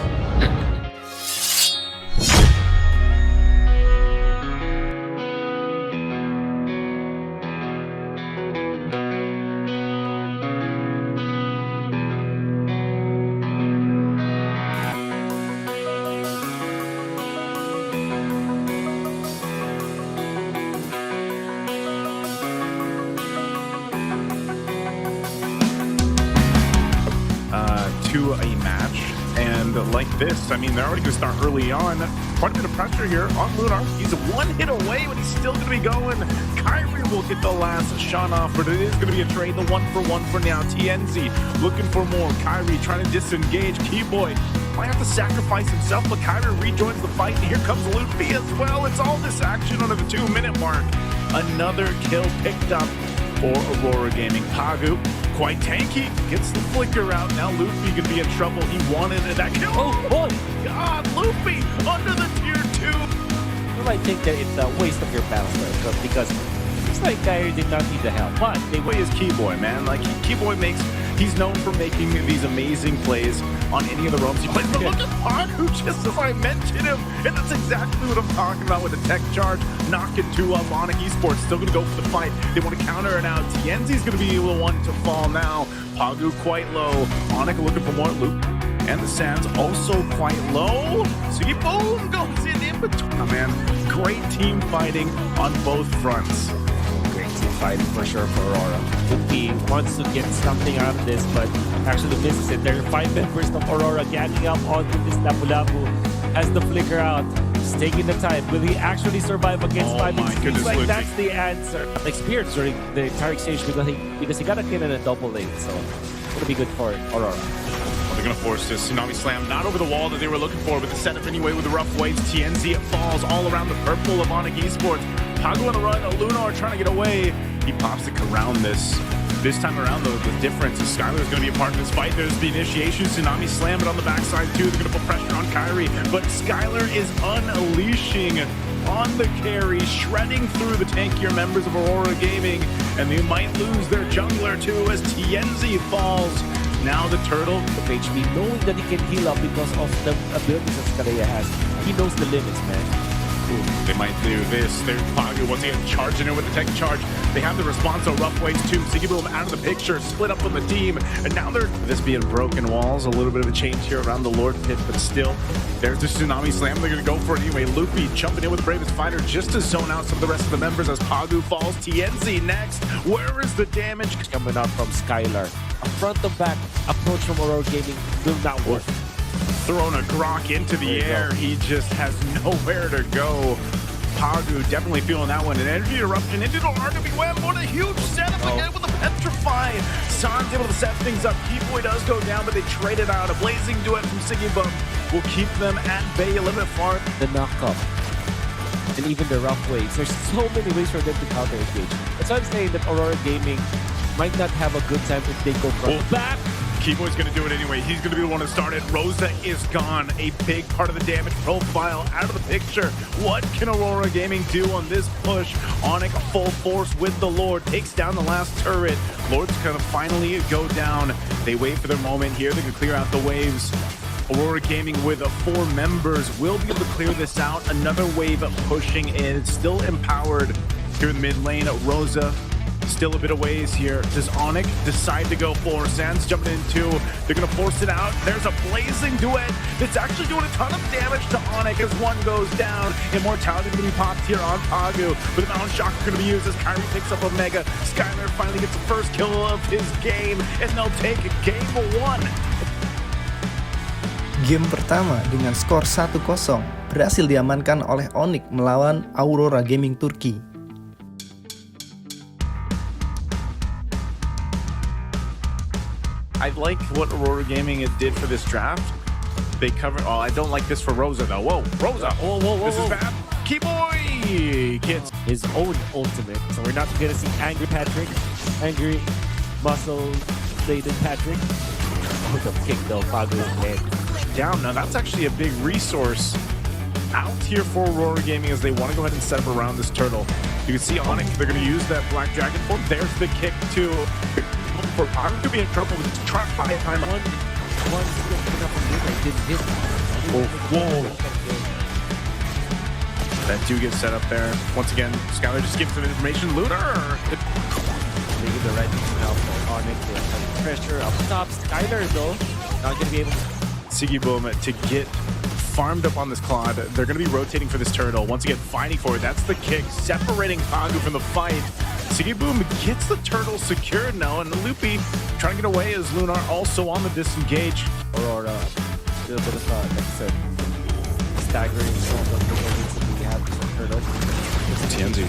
To a match, and like this, I mean, they're already going to start early on. Quite a bit of pressure here on Lunar. He's one hit away, but he's still going to be going. Kyrie will get the last shot off, but it is going to be a trade, the 1-for-1 for now. TNZ looking for more. Kyrie trying to disengage. Keyboy might have to sacrifice himself, but Kyrie rejoins the fight, and here comes Lutpii as well. It's all this action under the 2-minute mark. Another kill picked up for Aurora Gaming. Pagu, quite tanky, gets the flicker out. Now Lutpii could be in trouble. He wanted that kill. Oh God, Lutpii under the tier 2. You might think that it's a waste of your battle star, because it's like Kyrie did not need the help. But they Keyboy is Keyboy, man. Like Keyboy he's known for making these amazing plays on any of the roams he plays. But look at Pagu, just as I mentioned him, and that's exactly what I'm talking about with the tech charge. Knock it to Onic Esports, still gonna go for the fight. They want to counter it out. TNZ's gonna be the one to fall now. Pagu quite low. Onic looking for more loot. And the Sands also quite low. So he boom goes in between. Oh, man, great team fighting on both fronts. fighting for sure for Aurora. Lutpii wants to get something out of this, but actually misses it. There are 5 members of Aurora ganging up onto this Lapu-Lapu. Has the flicker out. He's taking the time. Will he actually survive against 5? It seems like that's the answer. Experience during the entire exchange because he got a kill in a double lane, so it'll be good for Aurora. Well, they're going to force this Tsunami Slam, not over the wall that they were looking for, but the setup anyway with the rough waves. TNZ, it falls all around the purple of Onic Esports. Pagu on the run, Lunar trying to get away. He pops it around this. This time around, though, the difference is Skylar is going to be a part of this fight. There's the initiation, Tsunami Slam it on the backside, too. They're going to put pressure on Kyrie, but Skylar is unleashing on the carry, shredding through the tankier members of Aurora Gaming, and they might lose their jungler, too, as TNZ falls. Now the turtle of HP, knowing that he can heal up because of the abilities that Skylar has. He knows the limits, man. They might do this. There's Pagu once again charging in with the tech charge. They have the response on rough waves too. Sigiboom out of the picture, split up from the team, and now they're this being broken walls. A little bit of a change here around the Lord pit, but still, there's the tsunami slam. They're gonna go for it anyway. Lutpii jumping in with the bravest fighter just to zone out some of the rest of the members as Pagu falls. TNZ next. Where is the damage coming out from Skylar? A front to back approach from Aurora Gaming will not work. Throwing a grok into the air. He just has nowhere to go. Pagu definitely feeling that one. An energy eruption into the RWM. What a huge setup again with the petrify. San's able to set things up. Keyboy does go down, but they trade it out. A blazing duet from Sigiboom will keep them at bay a little bit far. The knockup and even the rough waves. There's so many ways for them to counter engage. That's why I'm saying that Aurora Gaming might not have a good time if they go front to back. Keyboy's going to do it anyway. He's going to be the one to start it. Rosa is gone. A big part of the damage profile out of the picture. What can Aurora Gaming do on this push? Onic full force with the Lord. Takes down the last turret. Lord's going to finally go down. They wait for their moment here. They can clear out the waves. Aurora Gaming with 4 members will be able to clear this out. Another wave pushing in. Still empowered here in the mid lane. Rosa still a bit of ways here. Does Onic decide to go for Sans jumping in too? They're going to force it out. There's a blazing duet that's actually doing a ton of damage to Onic as one goes down. Immortality going to be popped here on Pagu. But the Mountain Shock going to be used as Kyrie picks up Omega. Skylar finally gets the first kill of his game, and they'll take game 1. Game pertama dengan skor 1-0 berhasil diamankan oleh Onic melawan Aurora Gaming Turki. I like what Aurora Gaming did for this draft. They covered. Oh, I don't like this for Rosa though. Whoa, Rosa! Whoa! This is bad. Keyboy gets his own ultimate, so we're not gonna see angry Patrick, angry muscle-laden Patrick. Oh, the kick though, Pagu's head down. Now that's actually a big resource out here for Aurora Gaming as they want to go ahead and set up around this turtle. You can see Onic. They're going to use that Black Dragon form. There's the kick too. For Pagu to be in trouble with this trap by time. One didn't hit. Oh, whoa. That do get set up there. Once again, Skylar just gives some information. Lunar! Making the right now for Onic. Pressure up top. Skylar though, not going to be able to. Sigiboom to get farmed up on this Claude. They're going to be rotating for this turtle. Once again, fighting for it. That's the kick, separating Pagu from the fight. Sigiboom gets the turtle secured now, and Lutpii trying to get away as Lunar also on the disengage. Aurora, a little bit of like I said, staggering we have turtle. TNZ.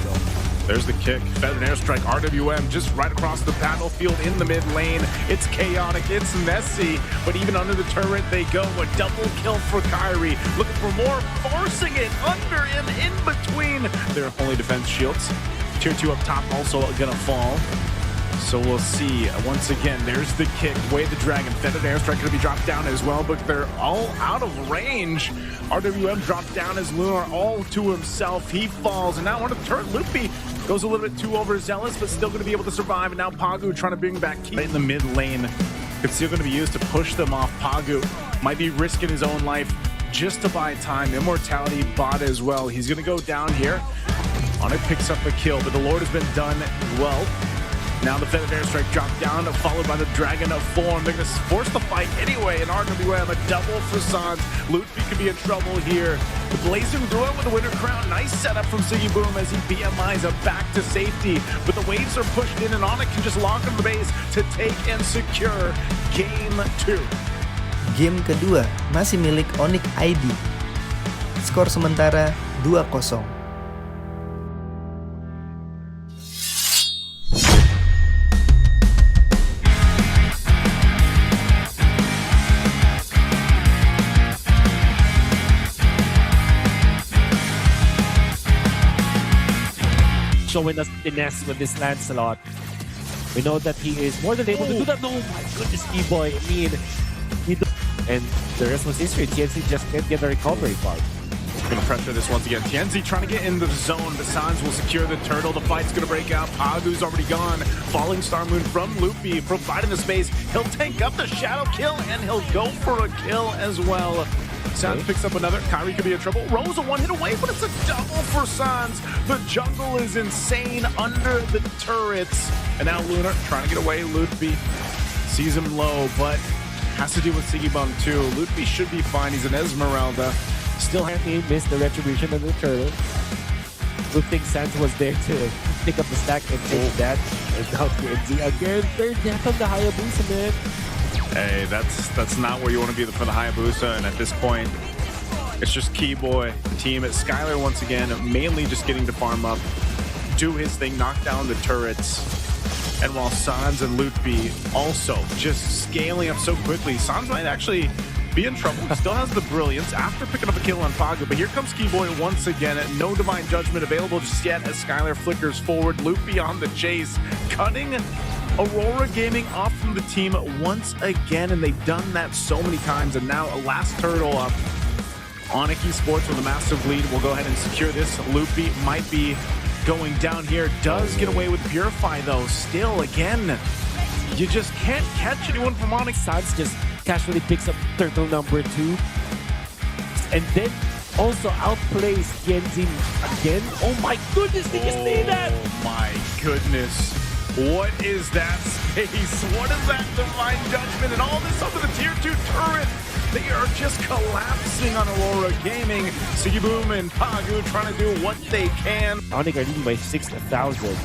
There's the kick. Feathered airstrike. RWM just right across the battlefield in the mid lane. It's chaotic. It's messy. But even under the turret, they go. A double kill for Kyrie. Looking for more. Forcing it under and in between their holy defense shields. Tier 2 up top also gonna fall. So we'll see. Once again, there's the kick. Way the dragon. Feathered airstrike gonna be dropped down as well, but they're all out of range. RWM dropped down as Lunar all to himself. He falls, and now on the turret, Lutpii goes a little bit too overzealous, but still gonna be able to survive. And now Pagu trying to bring back Key in the mid lane. It's still gonna be used to push them off. Pagu might be risking his own life just to buy time. Immortality bot as well. He's gonna go down here. Onic picks up a kill, but the Lord has been done well. Now the Feathered Airstrike dropped down, followed by the Dragon of Form. They're going to force the fight anyway, and RWM a double for Sans. Lutpii could be in trouble here. The Blazing Duet with the Winter Crown. Nice setup from Sigiboom as he BMIs up back to safety. But the waves are pushed in, and Onic can just lock on the base to take and secure Game 2. Game kedua masih milik Onic ID. Skor sementara 2-0. Showing us finesse with this Lancelot. We know that he is more than able to do that. No, my goodness, E-Boy. I mean, and the rest was history. TNZ just can't get the recovery part. Gonna pressure this once again. TNZ trying to get in the zone. The Sans will secure the turtle. The fight's gonna break out. Pagu's already gone. Falling Star Moon from Lutpii, providing the space. He'll take up the shadow kill, and he'll go for a kill as well. Sans picks up another. Kyrie could be in trouble. Rose a one hit away, but it's a double for Sans. The jungle is insane under the turrets. And now Lunar trying to get away. Lutpii sees him low, but has to deal with Sigibum too. Lutpii should be fine. He's an Esmeralda. Still he missed the retribution of the turtle. Good thing Sans was there to pick up the stack and take that. And now TNZ again. Third death on the Hayabusa, man. Hey, that's not where you want to be for the Hayabusa, and at this point, it's just Keyboy, the team at Skylar once again, mainly just getting to farm up, do his thing, knock down the turrets, and while Sans and Lutpii also just scaling up so quickly, Sans might actually be in trouble. Still has the brilliance after picking up a kill on Pagu, but here comes Keyboy once again. No Divine Judgment available just yet as Skylar flickers forward. Lutpii on the chase, cutting Aurora Gaming off from the team once again, and they've done that so many times, and now a last turtle up. Onic Esports with a massive lead will go ahead and secure this. Lutpii might be going down here. Does get away with Purify though. Still, again, you just can't catch anyone from Onic. Sans just casually picks up turtle number 2. And then also outplays Genzin again. Oh my goodness, did you see that? Oh my goodness. What is that space? What is that Divine Judgment? And all this under the tier 2 turret. They are just collapsing on Aurora Gaming. Sigiboom and Pagu trying to do what they can. Onic are leading by 6,000.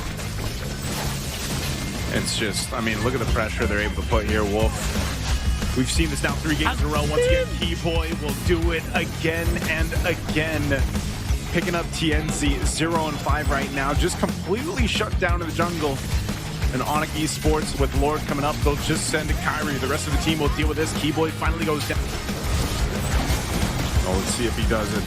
It's just, I mean, look at the pressure they're able to put here, Wolf. We've seen this now 3 games in a row. Once again, Keyboy will do it again and again. Picking up TNZ 0 and 5 right now. Just completely shut down in the jungle. And Onic Esports with Lord coming up, they'll just send Kyrie. The rest of the team will deal with this. Keyboy finally goes down. Oh, let's see if he does it.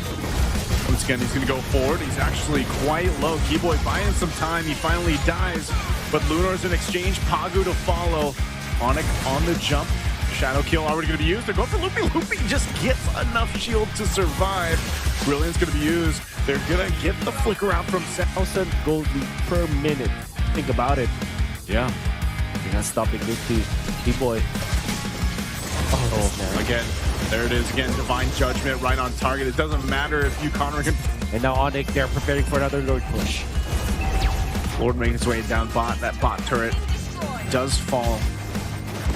Once again, he's going to go forward. He's actually quite low. Keyboy buying some time. He finally dies. But Lunar's in exchange. Pagu to follow. Onic on the jump. Shadow kill already going to be used. They're going for Lutpii. Lutpii just gets enough shield to survive. Brilliant's going to be used. They're going to get the flicker out from 1,000 gold lead per minute. Think about it. Yeah. You're not stopping Lutpii. Keyboy. Oh, again, there it is again. Divine Judgment right on target. It doesn't matter if you Connor can. And now Onic, they're preparing for another Lord push. Lord making his way down bot. That bot turret does fall.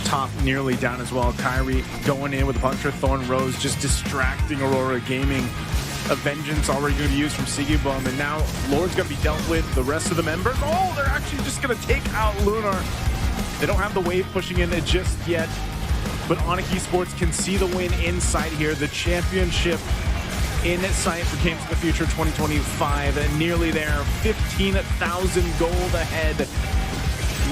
Top nearly down as well. Kyrie going in with a Puncture Thorn Rose, just distracting Aurora Gaming. A Vengeance already going to be used from Sigibum, and now Lord's going to be dealt with. The rest of the members, oh, they're actually just going to take out Lunar. They don't have the wave pushing in it just yet, but Onic Esports can see the win inside here. The championship in sight for Games of the Future 2025, and nearly there. 15,000 gold ahead.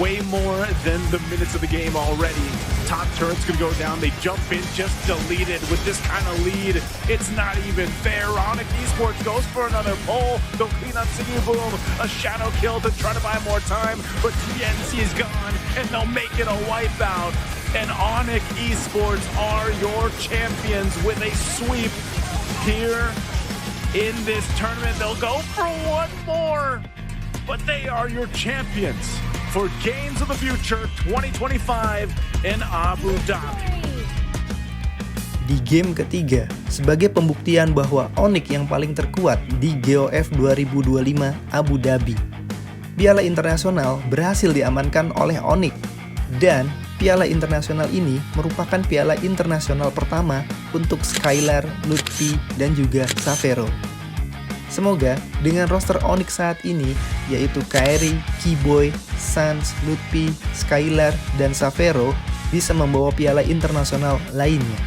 Way more than the minutes of the game already. Top turret's gonna go down. They jump in, just deleted with this kind of lead. It's not even fair. Onic Esports goes for another pull. They'll clean up Sigiboom. A shadow kill to try to buy more time, but TNC is gone, and they'll make it a wipeout. And Onic Esports are your champions with a sweep here in this tournament. They'll go for one more, but they are your champions for Games of the Future 2025 in Abu Dhabi. Di game ketiga, sebagai pembuktian bahwa Onic yang paling terkuat di GOF 2025 Abu Dhabi, Piala Internasional berhasil diamankan oleh Onic, dan Piala Internasional ini merupakan Piala Internasional pertama untuk Skylar, Lutpii, dan juga Savero. Semoga dengan roster Onic saat ini, yaitu Kyrie, Keyboy, Sans, Lutpii, Skylar, dan Savero, bisa membawa piala internasional lainnya.